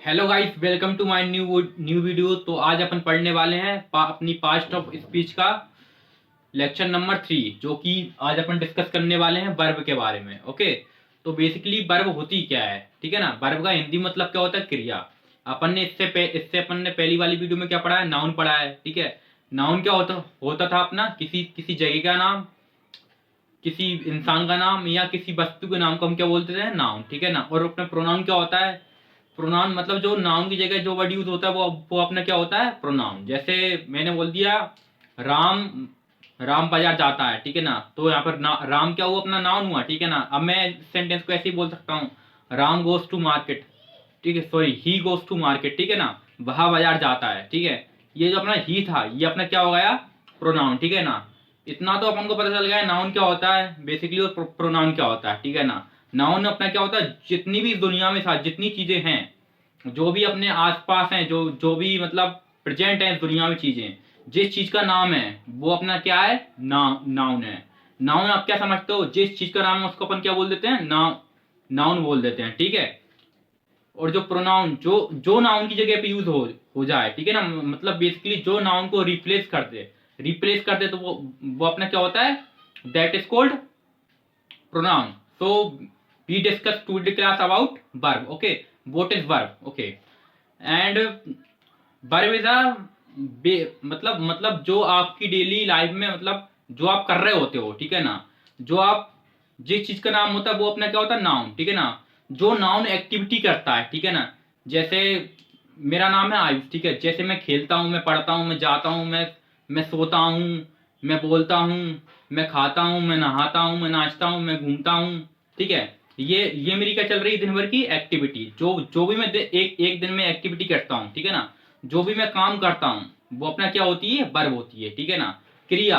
Hello guys, welcome to my new video. तो आज अपन पढ़ने वाले हैं अपनी पास्ट ऑफ स्पीच का लेक्चर नंबर 3, जो कि आज अपन डिस्कस करने वाले हैं वर्ब के बारे में। ओके, तो बेसिकली वर्ब होती क्या है, ठीक है ना। वर्ब का हिंदी मतलब क्या होता है, क्रिया। अपन ने इससे अपन ने पहली वाली वीडियो में क्या पढ़ा है, नाउन पढ़ा है, ठीक है। नाउन क्या होता होता था अपना, किसी किसी जगह का नाम, किसी इंसान का नाम या किसी वस्तु के नाम को हम क्या बोलते थे, नाउन, ठीक है ना। और अपना प्रोनाउन क्या होता है, प्रोनाउन मतलब जो नाउन की जगह जो वर्ड यूज होता है वो अपना क्या होता है, प्रोनाउन। जैसे मैंने बोल दिया राम, राम बाजार जाता है, ठीक है ना। तो यहाँ पर राम क्या हुआ, अपना नाउन हुआ, ठीक है ना। अब मैं सेंटेंस को ऐसे ही बोल सकता हूँ, राम गोज टू मार्केट, ठीक है, sorry he goes to market, ठीक है ना। वह बाजार जाता है, ठीक है। ये जो अपना ही था, ये अपना क्या हो गया, प्रोनाउन, ठीक है ना। इतना तो अपन को पता चल गया नाउन क्या होता है बेसिकली, और प्रोनाउन क्या होता है, ठीक है ना। नाउन अपना क्या होता है, जितनी भी दुनिया में साथ जितनी चीजें हैं, जो भी अपने आसपास हैं, जो जो भी मतलब प्रेजेंट है इस दुनिया में चीजें, जिस चीज का नाम है वो अपना क्या है, नाउन है। नाउन आप क्या समझते हो, जिस चीज का नाम है उसको अपन क्या बोल देते हैं, नाउन बोल देते हैं, ठीक है। और जो प्रोनाउन जो जो नाउन की जगह पे यूज हो जाए, ठीक है ना, मतलब बेसिकली जो नाउन को रिप्लेस कर दे तो वो अपना क्या होता है, that is called pronoun. So we discussed today class about verb. Okay, what is verb? Okay, and verb is a मतलब जो आपकी डेली लाइफ में मतलब जो आप कर रहे होते हो, ठीक है ना। जो आप जिस चीज का नाम होता है वो अपना क्या होता है, नाउन, ठीक है ना। जो नाउन एक्टिविटी करता है, ठीक है ना। जैसे मेरा नाम है आयुष, ठीक है। जैसे मैं खेलता हूँ, मैं पढ़ता हूँ, मैं जाता हूँ, मैं सोता हूँ, मैं बोलता हूँ, मैं खाता हूँ, मैं नहाता हूँ, मैं नाचता हूँ, मैं घूमता हूँ, ठीक है। ये मेरी क्या चल रही है, दिन भर की एक्टिविटी। जो जो भी मैं एक एक दिन में एक्टिविटी करता हूँ, ठीक है ना। जो भी मैं काम करता हूँ वो अपना क्या होती है, वर्ब होती है, ठीक है ना। क्रिया,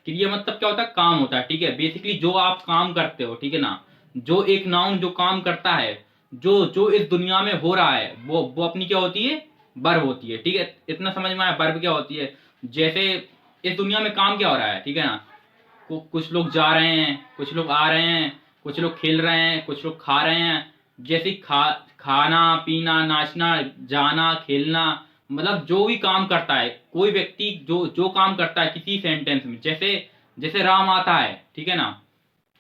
क्रिया मतलब क्या होता है, काम होता है, ठीक है। बेसिकली जो आप काम करते हो, ठीक है ना। जो एक नाउन जो काम करता है, जो जो इस दुनिया में हो रहा है वो अपनी क्या होती है, वर्ब होती है, ठीक है। इतना समझ में आया वर्ब क्या होती है। जैसे इस दुनिया में काम क्या हो रहा है, ठीक है ना। कुछ लोग जा रहे हैं, कुछ लोग आ रहे हैं, कुछ लोग खेल रहे हैं, कुछ लोग खा रहे हैं। जैसे खाना पीना नाचना जाना खेलना, मतलब जो भी काम करता है कोई व्यक्ति, जो जो काम करता है किसी सेंटेंस में, जैसे जैसे राम आता है, ठीक है ना।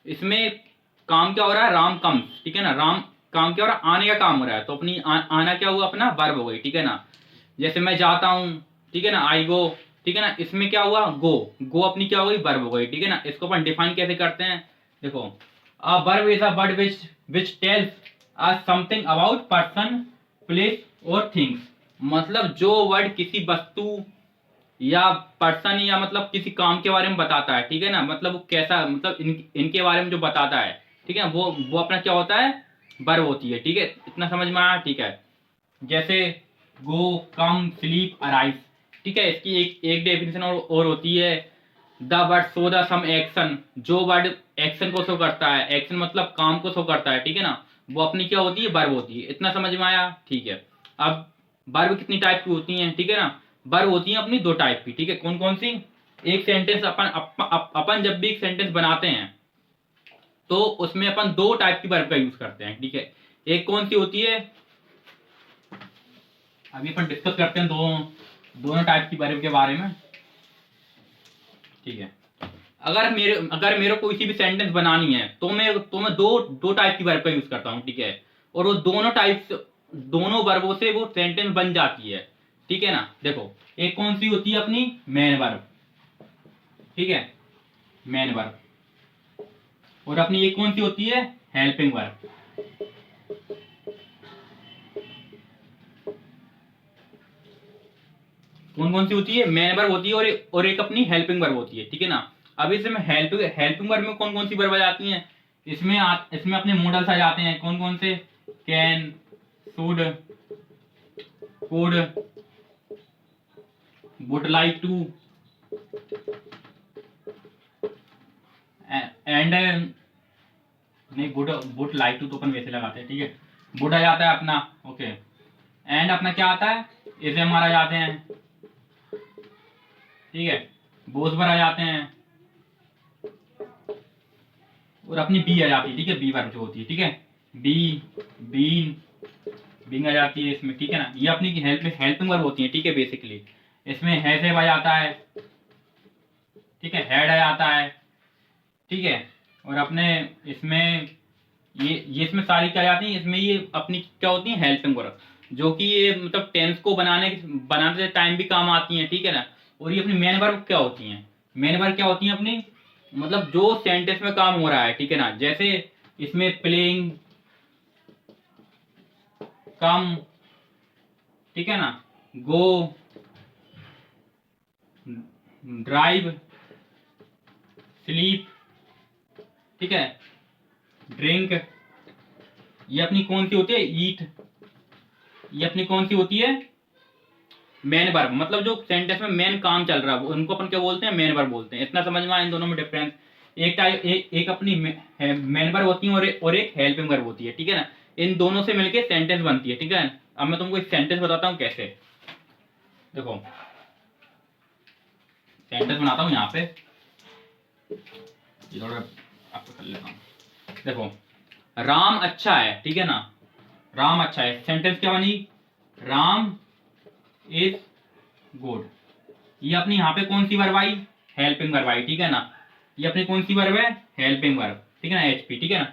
इसमें काम क्या हो रहा है, राम कम्स, ठीक है ना। राम काम क्या हो रहा है, आने का काम हो रहा है, तो अपनी आना क्या हुआ, अपना वर्ब हो गई, ठीक है ना। जैसे मैं जाता हूँ, ठीक है ना, आई गो, ठीक है ना। इसमें क्या हुआ, गो, गो अपनी क्या हो गई, वर्ब हो गई, ठीक है ना। इसको अपन डिफाइन कैसे करते हैं, देखो, a verb is a word which tells us something about person, place और थिंग्स। मतलब जो वर्ड किसी वस्तु या पर्सन या मतलब किसी काम के बारे में बताता है, ठीक है ना। मतलब वो कैसा, मतलब इनके बारे में जो बताता है, ठीक है, वो अपना क्या होता है, वर्ब होती है, ठीक है। इतना समझ में आया, ठीक है। जैसे गो, कम, स्लीप, अराइव, ठीक है। इसकी एक डेफिनेशन और होती है, the word show the some action. जो वर्ड एक्शन को शो करता है, एक्शन मतलब काम को शो करता है, ठीक है ना, वो अपनी क्या होती है, वर्ब होती है। इतना समझ में आया, ठीक है। अब वर्ब कितनी टाइप की होती हैं, ठीक है ना। वर्ब होती हैं अपनी दो टाइप की, ठीक है। कौन कौन सी, एक सेंटेंस अपन जब भी एक सेंटेंस बनाते हैं तो उसमें अपन दो टाइप की वर्ब का यूज करते हैं, ठीक है। एक कौन सी होती है, अभी अपन डिस्कस करते हैं दोनों टाइप की वर्ब के बारे में, ठीक है। अगर मेरे को किसी भी सेंटेंस बनानी है तो मैं दो दो टाइप की वर्ब का यूज करता हूँ, ठीक है। और वो दोनों टाइप्स, दोनों वर्बों से वो सेंटेंस बन जाती है, ठीक है ना। देखो, एक कौन सी होती है अपनी, मेन वर्ब, ठीक है, मेन वर्ब। और अपनी एक कौन सी होती है, हेल्पिंग वर्ब। कौन कौन सी होती है, मेन वर्ब होती है और एक अपनी हेल्पिंग वर्ब होती है, ठीक है ना। अब इसमें हेल्पिंग वर्ब में कौन कौन सी वर्ब आ जाती हैं, इसमें अपने मॉडल्स आ जाते हैं, कौन कौन से, can, should, could, would like to, and, नहीं, वुड वुड लाइक टू तो अपन वैसे लगाते हैं, ठीक है। वुड आ जाता है अपना, ओके। एंड अपना क्या आता है, इज एम आ जाते हैं, ठीक है। बोथ पर आ जाते हैं, और अपनी बी आ जाती है, ठीक है, बी वर्ब जो होती है, ठीक है। बी, बीन, बीइंग आ जाती है इसमें, ठीक है ना। ये अपनी हेल्पिंग वर्ब होती है, ठीक है। बेसिकली इसमें हैज हैव आ जाता है, ठीक है, हैड आ जाता है, ठीक है। और अपने इसमें ये इसमें सारी क्या जाती है, इसमें ये अपनी क्या होती है, हेल्पिंग वर्ब, जो कि ये मतलब टेंस को बनाते टाइम भी काम आती हैं, ठीक है ना। और ये अपनी मेन वर्ब क्या होती हैं, मेन वर्ब क्या होती हैं अपनी, मतलब जो सेंटेंस में काम हो रहा है, ठीक है ना। जैसे इसमें प्लेइंग, कम, ठीक है ना, गो, ड्राइव, स्लीप, ठीक है, ड्रिंक, ये अपनी कौन सी होती है, ईट, ये अपनी कौन सी होती है, मेन वर्ब। मतलब जो सेंटेंस में मेन काम चल रहा है उनको अपन क्या बोलते हैं, मेन वर्ब बोलते हैं। इतना समझ में आया इन दोनों में डिफरेंस। एक अपनी मेन वर्ब होती है और एक हेल्पिंग वर्ब होती है, ठीक है ना। इन दोनों से मिलके सेंटेंस बनती है, ठीक है। अब मैं तुमको एक सेंटेंस बताता हूँ कैसे। देखो सेंटेंस बनाता हूँ यहाँ पे, ये थोड़ा आपको कर लेता हूँ। देखो राम अच्छा है, ठीक है ना, राम अच्छा है। सेंटेंस क्या बनी, राम इज गुड। ये अपनी यहाँ पे कौन सी वर्ब आई, हेल्पिंग वर्ब आई, ठीक है ना। ये अपनी कौन सी वर्ब है, हेल्पिंग वर्ब, ठीक है ना, एचपी, ठीक है ना।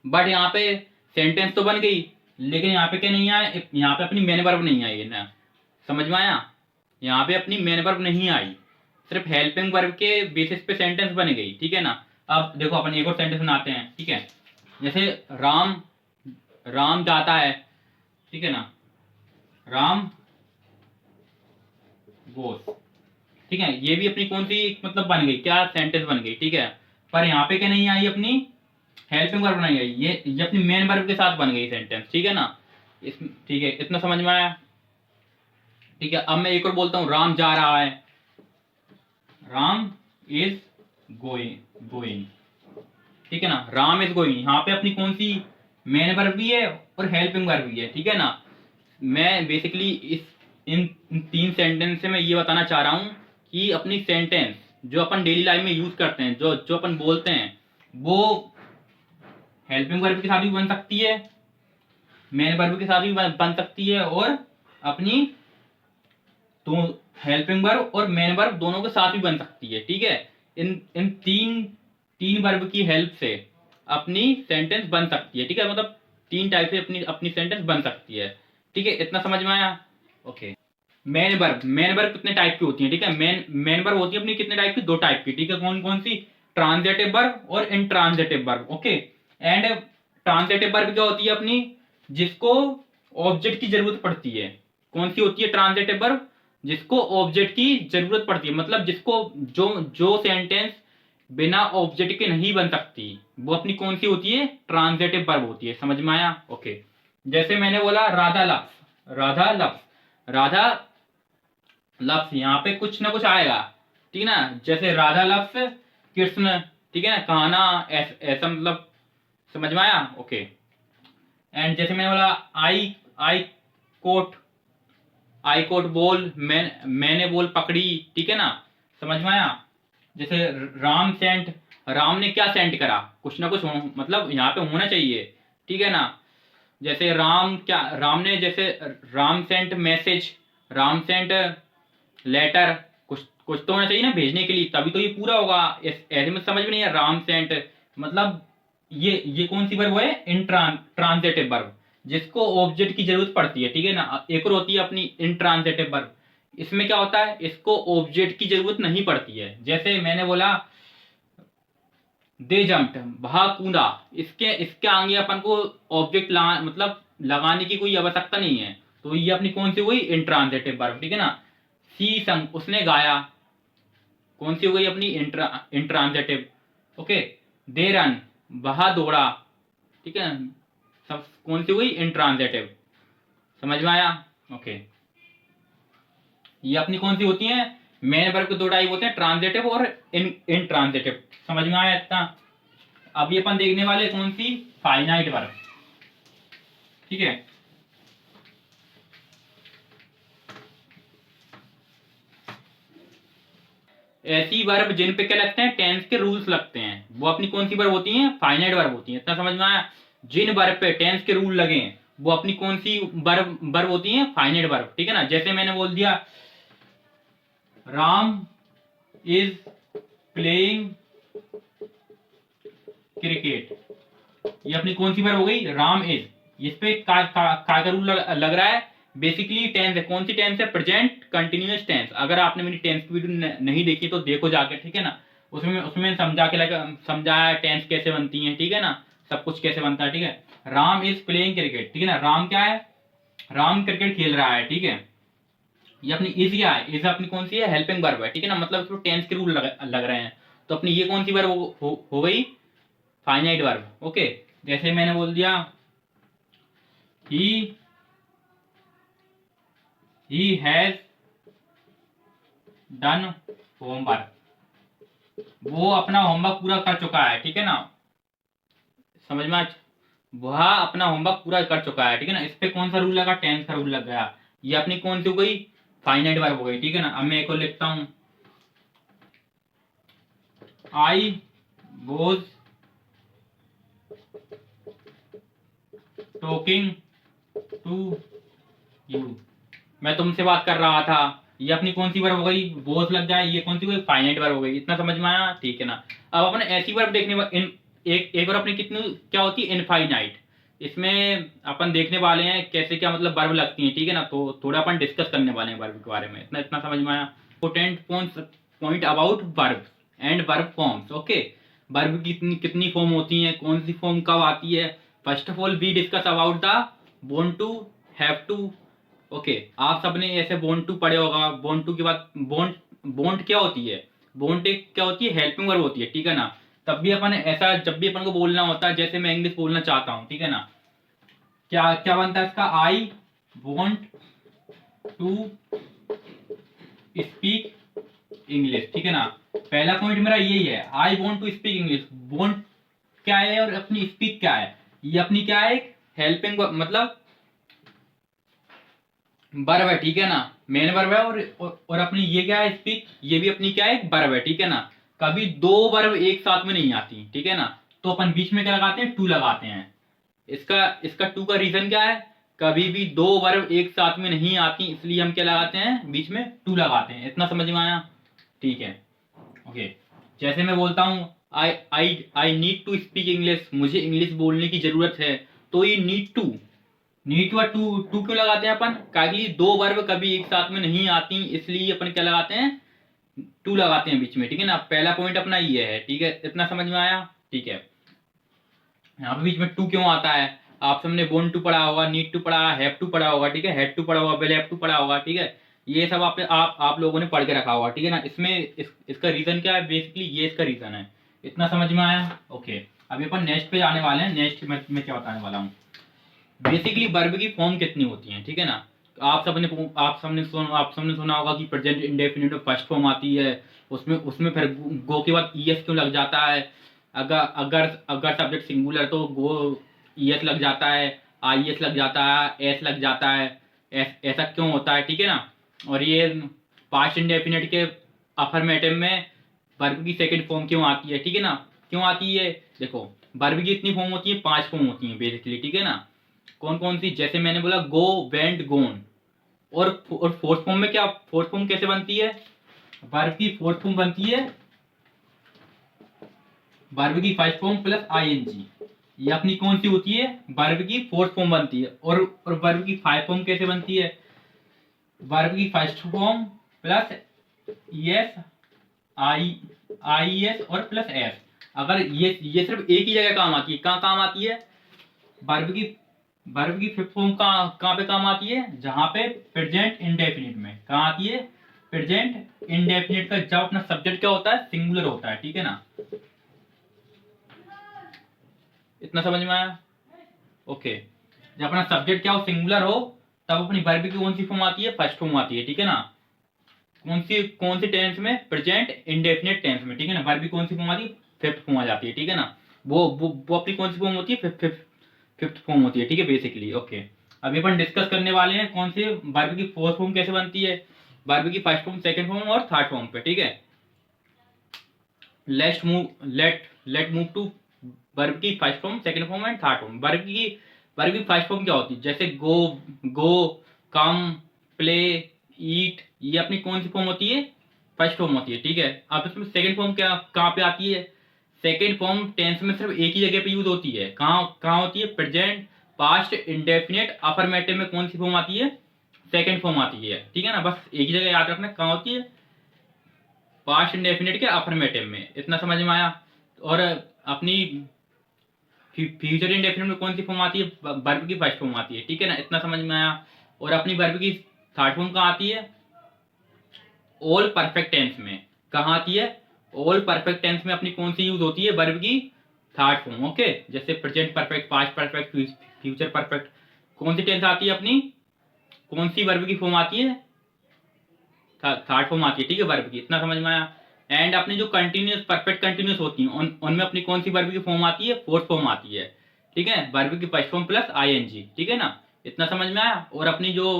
बट यहाँ पे सेंटेंस तो बन गई, लेकिन यहाँ पे क्या नहीं आया, यहाँ पे अपनी मेन वर्ब नहीं आई है ना। समझ में आया, यहाँ पे अपनी मेन वर्ब नहीं आई, सिर्फ हेल्पिंग वर्ब के बेसिस पे सेंटेंस बन गई, ठीक है ना। अब देखो अपन एक और सेंटेंस बनाते हैं, ठीक है। जैसे राम राम जाता है, ठीक है ना, राम गोस, ठीक है। ये भी अपनी कौन सी मतलब बन गई, क्या सेंटेंस बन गई, ठीक है। पर यहाँ पे क्या नहीं आई, अपनी हेल्पिंग वर्ब नहीं आई, ये अपनी मेन वर्ब के साथ बन गई सेंटेंस, ठीक है ना। इस ठीक है, इतना समझ में आया, ठीक है। अब मैं एक और बोलता हूँ, राम जा रहा है, राम इज गोइंग, ठीक है ना। राम इज गोइंग, यहाँ पे अपनी कौन सी मेन वर्ब भी है और हेल्पिंग वर्ब भी है, ठीक है ना। मैं बेसिकली इन तीन सेंटेंस से मैं ये बताना चाह रहा हूँ कि अपनी सेंटेंस जो अपन डेली लाइफ में यूज करते हैं, जो जो अपन बोलते हैं, वो हेल्पिंग वर्ब के साथ भी बन सकती है, मेन वर्ब के साथ भी बन सकती है, और अपनी तो हेल्पिंग वर्ब और मेन वर्ब दोनों के साथ भी बन सकती है, ठीक है। इन इन तीन वर्ब की हेल्प से अपनी सेंटेंस बन सकती है, ठीक है। मतलब तीन टाइप से अपनी अपनी सेंटेंस बन सकती है, ठीक है। इतना समझ में आया, ओके। मेन वर्ब कितने टाइप की होती है, ठीक है। मेन वर्ब होती है अपनी कितने टाइप की, दो टाइप की, ठीक है। कौन कौन सी, ट्रांजिटिव वर्ब और intransitive verb, okay. And transitive verb क्या होती है अपनी, जिसको ऑब्जेक्ट की जरूरत पड़ती है। कौन सी होती है ट्रांजिटिव वर्ब, जिसको ऑब्जेक्ट की जरूरत पड़ती है, मतलब जिसको जो जो सेंटेंस बिना ऑब्जेक्ट के नहीं बन सकती, वो अपनी कौन सी होती है, ट्रांजिटिव वर्ब होती है। समझ में आया, ओके। जैसे मैंने बोला राधा लव्स, राधा लव्स, राधा लफ्स, यहाँ पे कुछ ना कुछ आएगा, ठीक है ना। जैसे राधा लफ्स कृष्ण, ठीक है ना, कहना ऐसा मतलब, समझ में आया, ओके। एंड जैसे मैंने बोला आई आई कोट, आई कोट बोल, मैंने बोल पकड़ी, ठीक है ना, समझ में आया। जैसे राम सेंट, राम ने क्या सेंट करा, कुछ ना कुछ मतलब यहाँ पे होना चाहिए, ठीक है ना। जैसे राम क्या, राम ने जैसे Ram sent message, Ram sent letter, कुछ कुछ तो होना चाहिए ना भेजने के लिए, तभी तो ये पूरा होगा। ऐसे में समझ में नहीं है, राम सेंट मतलब ये कौन सी वर्ब है, ट्रांजिटिव वर्ब, जिसको ऑब्जेक्ट की जरूरत पड़ती है, ठीक है ना। एक और होती है अपनी इंट्रांजिटिव वर्ब, इसमें क्या होता है, इसको ऑब्जेक्ट की जरूरत नहीं पड़ती है। जैसे मैंने बोला दे जम्प्ड, वहा कूदा, इसके इसके आगे अपन को ऑब्जेक्ट मतलब लगाने की कोई आवश्यकता नहीं है, तो ये अपनी कौन सी हुई, इंट्रांजिटिव वर्ब, ठीक है ना। सी संग, उसने गाया, कौन सी हो गई अपनी इंट्रांजिटिव, ओके। दे रन, वहा दौड़ा, ठीक है ना, सब कौन सी हुई, इंट्रांजिटिव। समझ में आया, ओके। ये अपनी कौन सी होती है, मेन वर्ब के दो टाइप होते हैं, ट्रांजिटिव और इंट्रांजिटिव। समझ में आया इतना। अभी अपन देखने वाले कौन सी, फाइनाइट वर्ब, ठीक है। ऐसी वर्ब जिन पे क्या लगते हैं, टेंस के रूल्स लगते हैं, वो अपनी कौन सी वर्ब होती हैं, फाइनाइट वर्ब होती हैं। इतना समझ में आया। जिन वर्ब पे टेंस के रूल लगे वो अपनी कौन सी वर्ब वर्ब होती है, फाइनाइट वर्ब, ठीक है ना। जैसे मैंने बोल दिया राम इज प्लेइंग क्रिकेट, ये अपनी कौन सी वर्ब हो गई, राम इज। इस पे का रूल लग रहा है, बेसिकली टेंस है, कौन सी टेंस है, प्रेजेंट कंटिन्यूअस टेंस। अगर आपने मेरी टेंस की वीडियो नहीं देखी तो देखो जाके, ठीक है ना। उसमें उसमें समझाया टेंस कैसे बनती है, ठीक है ना, सब कुछ कैसे बनता है, ठीक है। राम इज प्लेइंग क्रिकेट, ठीक है ना, राम क्या है, राम क्रिकेट खेल रहा है, ठीक है। ये अपनी इज क्या है, इज अपनी कौन सी है, हेल्पिंग वर्ब है, ठीक है ना, मतलब इसमें टेंस के रूल लग रहे हैं। तो अपनी ये कौन सी वर्ब हो गई, फाइनाइट वर्ब, ओके। जैसे मैंने बोल दिया ही हैज डन होमवर्क, वो अपना होमवर्क पूरा कर चुका है, ठीक है ना, समझ में वह अपना होमवर्क पूरा कर चुका है, ठीक है ना। इस पे कौन सा रूल लगा, टेंस का रूल लग गया। ये अपनी कौन सी हो गई, फाइनाइट वर्ब हो गई, ठीक है ना। अब मैं एक और लिखता हूं, I was talking to you, मैं तुमसे बात कर रहा था, ये अपनी कौन सी वर्ब हो गई, वॉज लग जाए, ये कौन सी कोई फाइनाइट वर्ब हो गई। इतना समझ में आया, ठीक है ना। अब अपन ऐसी वर्ब एक बार अपनी कितनी क्या होती है, इनफाइनाइट। इसमें अपन देखने वाले हैं कैसे क्या मतलब वर्ब लगती है, ठीक है ना। तो थोड़ा अपन डिस्कस करने वाले हैं वर्ब के बारे में, इतना इतना समझ में आया। Important point about verb and verb forms, okay. Verb की कितनी कितनी फॉर्म होती हैं, कौन सी फॉर्म कब आती है। First of all we discuss about the born to, have to, okay. आप सबने ऐसे बोन टू पढ़े होगा। बोन टू के बाद बोंट क्या होती है, बोंट एक क्या होती है, हेल्पिंग वर्ब होती है, ठीक है ना। तब भी अपन ऐसा जब भी अपन को बोलना होता है, जैसे मैं इंग्लिश बोलना चाहता हूँ, ठीक है ना, क्या क्या बनता है इसका, I want to speak English, ठीक है ना। पहला पॉइंट मेरा यही है, I want to speak English. Want क्या है और अपनी स्पीक क्या है, ये अपनी क्या है, हेल्पिंग मतलब वर्ब है, ठीक है ना, मेन वर्ब है। और अपनी ये क्या है, स्पीक, ये भी अपनी क्या है, वर्ब है, ठीक है ना। कभी दो वर्ब एक साथ में नहीं आती, ठीक है ना, तो अपन बीच में क्या लगाते हैं, टू लगाते हैं। इसका इसका टू का रीजन क्या है, कभी भी दो वर्ब एक साथ में नहीं आती, इसलिए हम क्या लगाते हैं, बीच में टू लगाते हैं। इतना समझ में आया, ठीक है, ओके। जैसे मैं बोलता हूँ I need to speak English, मुझे इंग्लिश बोलने की जरूरत है, तो ये need to, need to to to क्यों लगाते हैं अपन, क्योंकि दो वर्ब कभी एक साथ में नहीं आती, इसलिए अपन क्या लगाते हैं, टू लगाते हैं बीच में, ठीक है ना। पहला पॉइंट अपना ये है, ठीक है, इतना समझ में आया, ठीक है। यहाँ पे बीच में टू क्यों आता है, आप सबने बोन टू पढ़ा होगा, नीड टू पढ़ा, हैव टू पढ़ा होगा, ठीक है, हेड टू पढ़ा होगा, विल हैव टू पढ़ा होगा, ठीक है। ये सब आप लोगों ने पढ़ के रखा होगा, ठीक है ना। इसमें इसका रीजन क्या है, बेसिकली ये इसका रीजन है। इतना समझ में आया, ओके। अभी अपन नेक्स्ट पे जाने वाले हैं। नेक्स्ट में क्या बताने वाला हूँ, बेसिकली वर्ब की फॉर्म कितनी होती है, ठीक है ना। आप सबने सुना होगा कि प्रेजेंट इंडेफिनिट में फर्स्ट फॉर्म आती है, उसमें उसमें फिर गो के बाद ईएस क्यों लग जाता है। अगर अगर अगर सब्जेक्ट सिंगुलर तो गो ईएस लग जाता है, आईएस लग जाता है, एस लग जाता है, ऐसा क्यों होता है, ठीक है ना। और ये पास्ट इंडेफिनिट के अफर्मेटिव में वर्ब की सेकंड फॉर्म क्यों आती है, ठीक है ना, क्यों आती है। देखो वर्ब की इतनी फॉर्म होती है, 5 फॉर्म होती है बेसिकली, ठीक है ना। कौन कौन सी, जैसे मैंने बोला गो, वेंट, गोन। और फोर्थ फॉर्म में क्या, फोर्थ फॉर्म कैसे बनती है, वर्ब की फोर्थ फॉर्म बनती है, वर्ब की फर्स्ट फॉर्म प्लस आईएनजी। ये अपनी कौन सी होती है, वर्ब की फोर्थ फॉर्म बनती है। और वर्ब की फाइव फॉर्म कैसे बनती है, वर्ब की first form plus S, I S और प्लस एस। अगर ये सिर्फ एक ही जगह काम आती है, कहाँ काम आती है, वर्ब की फिफ्थ फॉर्म कहाँ पे काम आती है, जहां पे प्रेजेंट इंडेफिनिट में कहाँ आती है, प्रेजेंट इंडेफिनिट का जब अपना सब्जेक्ट क्या होता है, सिंगुलर होता है, ठीक है ना। इतना समझ में आया, ओके। जब अपना सब्जेक्ट क्या हो, सिंगुलर हो, तब अपनी वर्ब की कौन सी फॉर्म आती है, फर्स्ट फॉर्म आती है, ठीक है ना। कौन सी टेंस में, प्रेजेंट इंडेफिनिट टेंस में, ठीक है ना। वर्ब की कौन सी फॉर्म आती है, फिफ्थ फॉर्म आ जाती है, ठीक है ना। वो अपनी कौन सी फॉर्म होती है, फिफ्थ फॉर्म होती है, ठीक है, बेसिकली, ओके। अभी अपन डिस्कस करने वाले हैं कौन से वर्ब की फोर्थ फॉर्म कैसे बनती है, वर्ब की फर्स्ट फॉर्म, सेकंड फॉर्म और थर्ड फॉर्म पे, ठीक है। लेट मूव टू वर्ब की first form, second form and third form. Verb की फर्स्ट फॉर्म क्या होती है? जैसे गो, कम, प्ले, ईट, ये अपनी कौन सी फॉर्म होती है? फर्स्ट फॉर्म होती है, ठीक है। अब इसमें सेकंड फॉर्म क्या कहाँ पे आती है? सेकंड फॉर्म टेंस में सिर्फ एक ही जगह पे यूज होती है। कहाँ कहाँ होती है? प्रेजेंट, पास्ट, इंडेफिनिट, अफर्मेटिव में कौन सी फॉर्म आती है? सेकंड फॉर्म आती है, ठीक है ना। बस एक ही जगह याद रखना कहाँ होती है, पास्ट इंडेफिनिट के अफर्मेटिव में। इतना समझ में आया? और अपनी फ्यूचर इंडेफिनिट में कौन सी फॉर्म आती है? वर्ब की फर्स्ट फॉर्म आती है, ठीक है ना। इतना समझ में आया? और अपनी वर्ब की थर्ड फॉर्म कहाँ आती है? ऑल परफेक्ट टेंस में। कहाँ आती है? ऑल परफेक्ट टेंस में अपनी कौन सी यूज होती है? वर्ब की थर्ड फॉर्म, ओके। जैसे present perfect, past perfect, future perfect. कौन सी टेंस आती है अपनी? कौन सी वर्ब की फॉर्म आती है? थर्ड फॉर्म आती है, ठीक है, वर्ब की। इतना समझ में आया? एंड अपनी जो कंटिन्यूस, परफेक्ट कंटिन्यूस होती है उनमें अपनी कौन सी वर्ब की फॉर्म आती है? फोर्थ फॉर्म आती है, ठीक है। वर्ब की फर्स्ट फॉर्म प्लस आईएनजी, ठीक है ना। इतना समझ में आया? और अपनी जो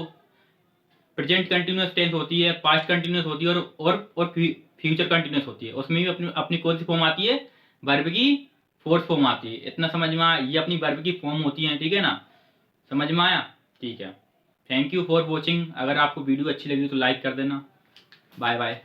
प्रेजेंट कंटिन्यूस टेंस होती है, पास्ट कंटिन्यूस होती है और फ्यूचर कंटिन्यूस होती है, उसमें भी अपनी अपनी कौन सी फॉर्म आती है? वर्ब की फोर्थ फॉर्म आती है। इतना समझ में आया? ये अपनी वर्ब की फॉर्म होती है, ठीक है ना। समझ में आया? ठीक है। Thank you for watching. अगर आपको वीडियो अच्छी लगी तो लाइक कर देना। Bye bye.